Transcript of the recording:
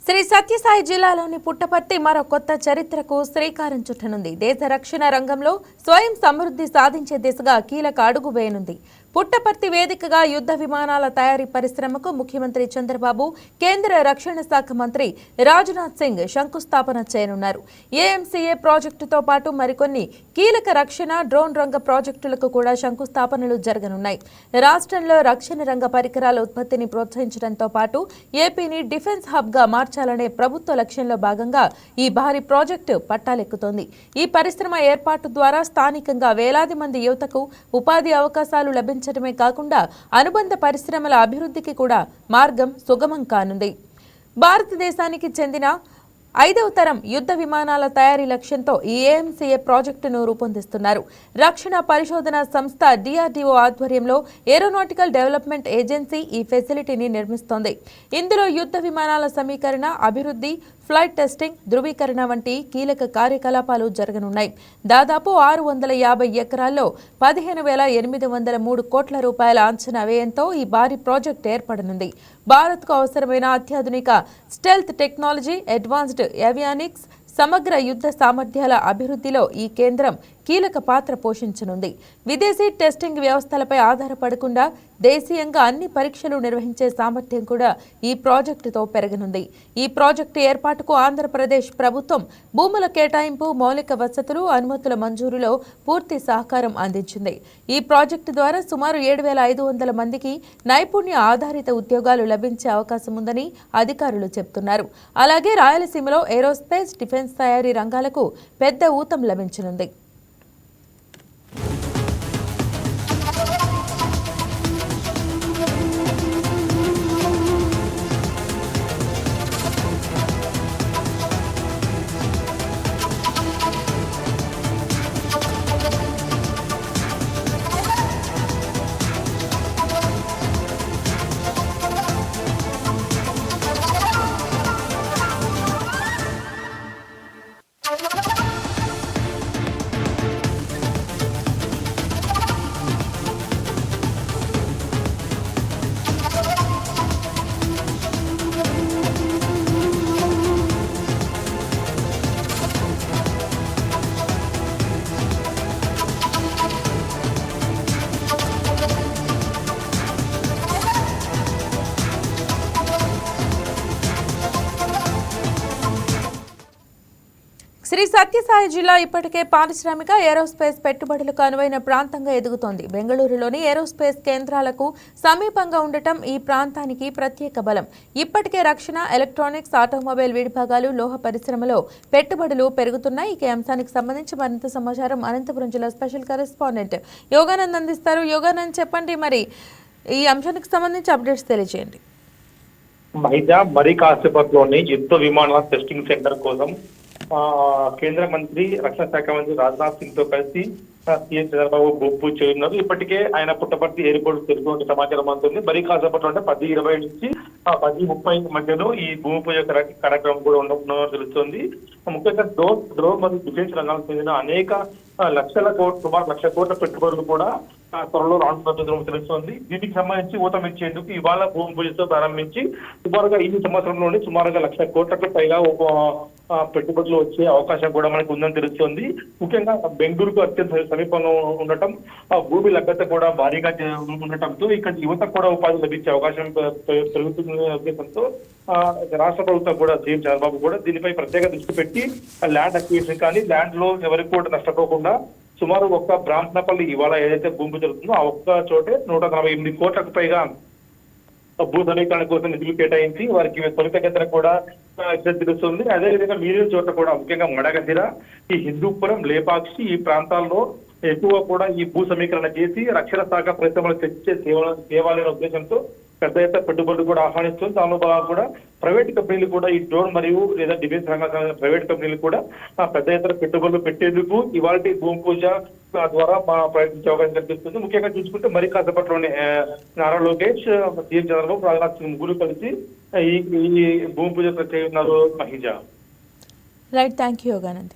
శ్రీ సత్యసాయి జిల్లాలోని పుట్టపర్తి మరో కొత్త చరిత్రకు శ్రీకారం చుట్టనుంది. దేశ రక్షణ రంగంలో స్వయం సమృద్ధి సాధించే దిశగా కీలక అడుగు వేయనుంది. పుట్టపర్తి వేదికగా యుద్ధ విమానాల తయారీ పరిశ్రమకు ముఖ్యమంత్రి చంద్రబాబు, కేంద్ర రక్షణ శాఖ మంత్రి రాజ్నాథ్ సింగ్ శంకుస్థాపన చేయనున్నారు. ఏఎంసీఏ ప్రాజెక్టుతో పాటు మరికొన్ని కీలక రక్షణ, డ్రోన్ రంగ ప్రాజెక్టులకు కూడా శంకుస్థాపనలు జరగనున్నాయి. రాష్ట్రంలో రక్షణ రంగ పరికరాల ఉత్పత్తిని ప్రోత్సహించడంతో పాటు ఏపీని డిఫెన్స్ హబ్ గా మార్చాలనే ప్రభుత్వ లక్ష్యంలో భాగంగా ఈ భారీ ప్రాజెక్టు పట్టాలెక్కుతోంది. ఈ పరిశ్రమ ఏర్పాటు ద్వారా స్థానికంగా వేలాది మంది యువతకు ఉపాధి అవకాశాలు లభించడమే కాకుండా అనుబంధ పరిశ్రమల అభివృద్ధికి కూడా మార్గం సుగమం కానుంది. భారతదేశానికి చెందిన 5వ తరం యుద్ధ విమానాల తయారీ లక్ష్యంతో ఈ ఏఎంసీఏ ప్రాజెక్టును రూపొందిస్తున్నారు. రక్షణ పరిశోధన సంస్థ DRDO ఆధ్వర్యంలో ఏరోనాటికల్ డెవలప్మెంట్ ఏజెన్సీ ఈ ఫెసిలిటీని నిర్మిస్తోంది. ఇందులో యుద్ధ విమానాల సమీకరణ, అభివృద్ధి, ఫ్లైట్ టెస్టింగ్, ధృవీకరణ వంటి కీలక కార్యకలాపాలు జరగనున్నాయి. దాదాపు 650 ఎకరాల్లో 15,803 కోట్ల రూపాయల అంచనా వ్యయంతో ఈ భారీ ప్రాజెక్టు ఏర్పడనుంది. భారత్కు అవసరమైన అత్యాధునిక స్టెల్త్ టెక్నాలజీ, అడ్వాన్స్డ్ ఏవియానిక్స్, సమగ్ర యుద్ధ సామర్థ్యాల అభివృద్ధిలో ఈ కేంద్రం కీలక పాత్ర పోషించనుంది. విదేశీ టెస్టింగ్ వ్యవస్థలపై ఆధారపడకుండా దేశీయంగా అన్ని పరీక్షలు నిర్వహించే సామర్థ్యం కూడా ఈ ప్రాజెక్టుతో పెరగనుంది. ఈ ప్రాజెక్టు ఏర్పాటుకు ఆంధ్రప్రదేశ్ ప్రభుత్వం భూముల కేటాయింపు, మౌలిక వసతులు, అనుమతుల మంజూరులో పూర్తి సహకారం అందించింది. ఈ ప్రాజెక్టు ద్వారా సుమారు 7,500 మందికి నైపుణ్య ఆధారిత ఉద్యోగాలు లభించే అవకాశం ఉందని అధికారులు చెబుతున్నారు. అలాగే రాయలసీమలో ఏరోస్పేస్, డిఫెన్స్ తయారీ రంగాలకు పెద్ద ఊతం లభించనుంది. శ్రీ సత్యసాయి జిల్లా ఇప్పటికే పారిశ్రామిక, ఏరోస్పేస్ పెట్టుబడులకు అనువైన ప్రాంతంగా ఎదుగుతోంది. బెంగళూరులోని ఏరోస్పేస్ కేంద్రాలకు సమీపంగా ఉండటం ఈ ప్రాంతానికి ప్రత్యేక బలం. ఇప్పటికే రక్షణ, ఎలక్ట్రానిక్స్, ఆటోమొబైల్ విడిభాగాలు, లోహ పరిశ్రమలో పెట్టుబడులు పెరుగుతున్నాయి. ఈ అంశానికి సంబంధించి మరింత సమాచారం అనంతపురం జిల్లా స్పెషల్ కరెస్పాండెంట్ యోగానంద్ అందిస్తారు. యోగానంద్, చెప్పండి, మరి ఈ అంశానికి సంబంధించి అప్డేట్స్ తెలియజేయండి. మహిళ మరి కాసేపట్లోని యుద్ధ విమానాల టెస్టింగ్ సెంటర్ కోసం కేంద్ర మంత్రి, రక్షణ శాఖ మంత్రి రాజ్నాథ్ సింగ్ తో కలిసి సీఎం చంద్రబాబు భూమి పూజ చేయనున్నారు. ఇప్పటికే ఆయన పుట్టపర్తి ఎయిర్పోర్ట్ తెలుగుంటే సమాచారం అందుతుంది. మరి కాసేపట్లో అంటే 10:20 నుంచి 10:30 మధ్యలో ఈ భూమి పూజ కార్యక్రమం కూడా ఉండనున్నట్టు తెలుస్తుంది. ముఖ్యంగా డ్రోన్ మరియు డిఫెన్స్ రంగాలకు చెందిన అనేక సుమారు 1,00,000 కోట్ల పెట్టుబడులు కూడా త్వరలో రానున్నట్టు తెలుస్తోంది. దీనికి సంబంధించి ఊతం ఇచ్చేందుకు ఇవాళ భూమి పూజతో ప్రారంభించి సుమారుగా ఈ సంవత్సరంలోనే సుమారుగా 1,00,000 కోట్లకు పైగా పెట్టుబడులు వచ్చే అవకాశం కూడా మనకు ఉందని తెలుస్తోంది. ముఖ్యంగా బెంగళూరుకు అత్యంత సమీపంలో ఉండటం, భూమి లభ్యత కూడా భారీగా ఉండటంతో ఇక్కడ యువతకు కూడా ఉపాధి లభించే అవకాశం పెరుగుతుందనే ఉద్దేశంతో రాష్ట్ర ప్రభుత్వం కూడా, సీఎం చంద్రబాబు కూడా దీనిపై ప్రత్యేక దృష్టి పెట్టి ల్యాండ్ అక్విజిషన్ కానీ ల్యాండ్ లో ఎవరికి కూడా నష్టపోకుండా సుమారు ఒక్క బ్రాహ్మణపల్లి ఇవాళ ఏదైతే భూమి జరుగుతుందో ఆ ఒక్క చోటే 148 కోట్లకు పైగా భూ సమీకరణ కోసం నిధులు కేటాయించి వారికి త్వరితగతిన కూడా తెలుస్తుంది. అదేవిధంగా మిగిలిన చోట కూడా ముఖ్యంగా మడగదిర, ఈ హిందూపురం, లేపాక్షి ఈ ప్రాంతాల్లో ఎక్కువ కూడా ఈ భూ సమీకరణ చేసి రక్షణ శాఖ పరిశ్రమలు తెచ్చే సేవాలనే ఉద్దేశంతో పెద్ద ఎత్తున పెట్టుబడులు కూడా ఆహ్వానిస్తుంది. దానిలో భాగంగా కూడా ప్రైవేట్ కంపెనీలు కూడా ఈ డ్రోన్ మరియు లేదా డిఫెన్స్ రంగానికి ప్రైవేట్ కంపెనీలు కూడా పెద్ద ఎత్తున పెట్టుబడులు పెట్టేందుకు ఇవాళ భూమి పూజ ద్వారా ప్రయత్నించే అవకాశం కనిపిస్తుంది. ముఖ్యంగా చూసుకుంటే మరి కాసేపట్లోనే నారా లోకేష్, సీఎం చంద్రబాబు, రాజ్నాథ్ సింగ్ ముగ్గురు కలిసి ఈ భూమి పూజ చేయనున్నారు. మహిళ రైట్, థ్యాంక్ యూ యోగానంద్.